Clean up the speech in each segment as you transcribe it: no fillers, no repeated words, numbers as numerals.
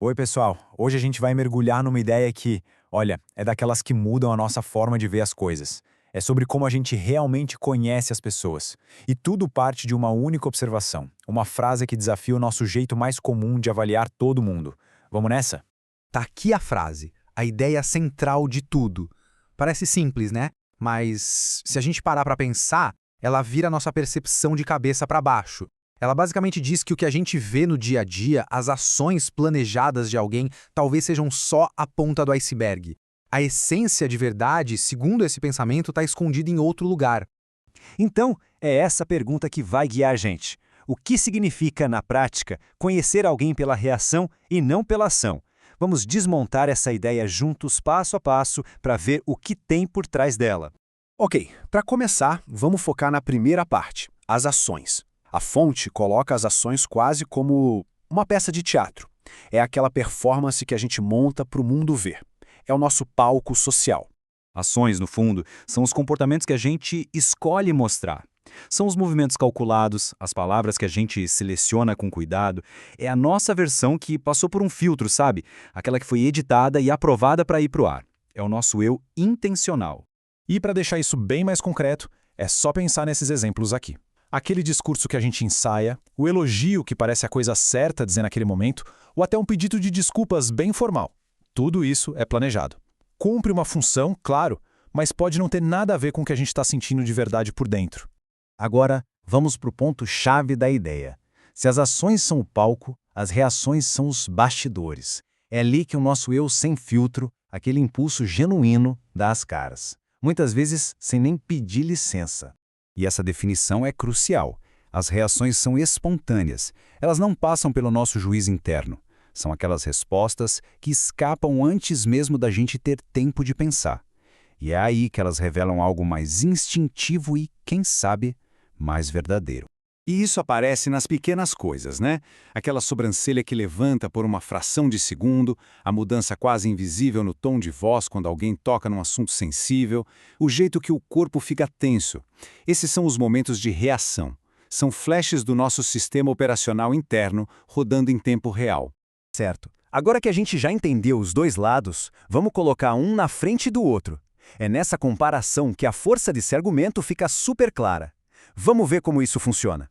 Oi, pessoal. Hoje a gente vai mergulhar numa ideia que, olha, é daquelas que mudam a nossa forma de ver as coisas. É sobre como a gente realmente conhece as pessoas. E tudo parte de uma única observação, uma frase que desafia o nosso jeito mais comum de avaliar todo mundo. Vamos nessa? Tá aqui a frase, a ideia central de tudo. Parece simples, né? Mas se a gente parar para pensar, ela vira nossa percepção de cabeça para baixo. Ela basicamente diz que o que a gente vê no dia a dia, as ações planejadas de alguém, talvez sejam só a ponta do iceberg. A essência de verdade, segundo esse pensamento, está escondida em outro lugar. Então, é essa pergunta que vai guiar a gente. O que significa, na prática, conhecer alguém pela reação e não pela ação? Vamos desmontar essa ideia juntos, passo a passo, para ver o que tem por trás dela. Ok, para começar, vamos focar na primeira parte, as ações. A fonte coloca as ações quase como uma peça de teatro. É aquela performance que a gente monta para o mundo ver. É o nosso palco social. Ações, no fundo, são os comportamentos que a gente escolhe mostrar. São os movimentos calculados, as palavras que a gente seleciona com cuidado. É a nossa versão que passou por um filtro, sabe? Aquela que foi editada e aprovada para ir para o ar. É o nosso eu intencional. E para deixar isso bem mais concreto, é só pensar nesses exemplos aqui. Aquele discurso que a gente ensaia, o elogio que parece a coisa certa a dizer naquele momento, ou até um pedido de desculpas bem formal. Tudo isso é planejado. Cumpre uma função, claro, mas pode não ter nada a ver com o que a gente está sentindo de verdade por dentro. Agora, vamos para o ponto-chave da ideia. Se as ações são o palco, as reações são os bastidores. É ali que o nosso eu sem filtro, aquele impulso genuíno, dá as caras. Muitas vezes sem nem pedir licença. E essa definição é crucial. As reações são espontâneas. Elas não passam pelo nosso juízo interno. São aquelas respostas que escapam antes mesmo da gente ter tempo de pensar. E é aí que elas revelam algo mais instintivo e, quem sabe, mais verdadeiro. E isso aparece nas pequenas coisas, né? Aquela sobrancelha que levanta por uma fração de segundo, a mudança quase invisível no tom de voz quando alguém toca num assunto sensível, o jeito que o corpo fica tenso. Esses são os momentos de reação. São flashes do nosso sistema operacional interno rodando em tempo real. Certo. Agora que a gente já entendeu os dois lados, vamos colocar um na frente do outro. É nessa comparação que a força desse argumento fica super clara. Vamos ver como isso funciona.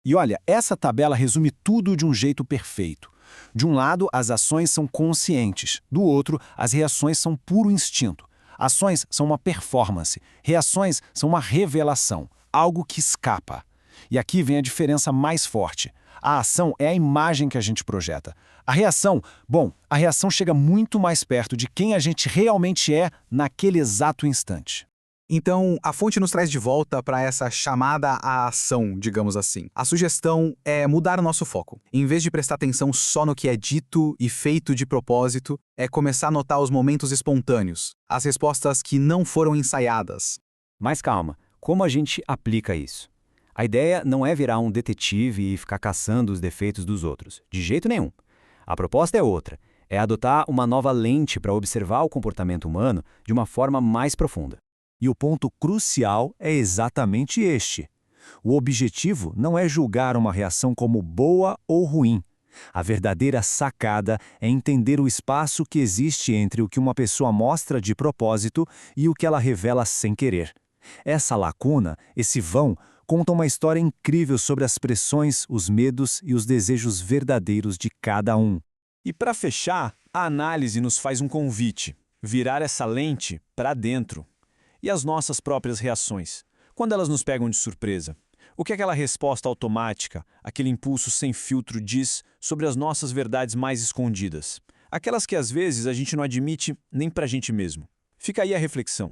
E olha, essa tabela resume tudo de um jeito perfeito. De um lado, as ações são conscientes. Do outro, as reações são puro instinto. Ações são uma performance. Reações são uma revelação, algo que escapa. E aqui vem a diferença mais forte. A ação é a imagem que a gente projeta. A reação, a reação chega muito mais perto de quem a gente realmente é naquele exato instante. Então, a fonte nos traz de volta para essa chamada à ação, digamos assim. A sugestão é mudar o nosso foco. Em vez de prestar atenção só no que é dito e feito de propósito, é começar a notar os momentos espontâneos, as respostas que não foram ensaiadas. Mas calma, como a gente aplica isso? A ideia não é virar um detetive e ficar caçando os defeitos dos outros. De jeito nenhum. A proposta é outra. É adotar uma nova lente para observar o comportamento humano de uma forma mais profunda. E o ponto crucial é exatamente este. O objetivo não é julgar uma reação como boa ou ruim. A verdadeira sacada é entender o espaço que existe entre o que uma pessoa mostra de propósito e o que ela revela sem querer. Essa lacuna, esse vão, conta uma história incrível sobre as pressões, os medos e os desejos verdadeiros de cada um. E para fechar, a análise nos faz um convite: virar essa lente para dentro. E as nossas próprias reações? Quando elas nos pegam de surpresa? O que aquela resposta automática, aquele impulso sem filtro diz sobre as nossas verdades mais escondidas? Aquelas que às vezes a gente não admite nem para a gente mesmo. Fica aí a reflexão.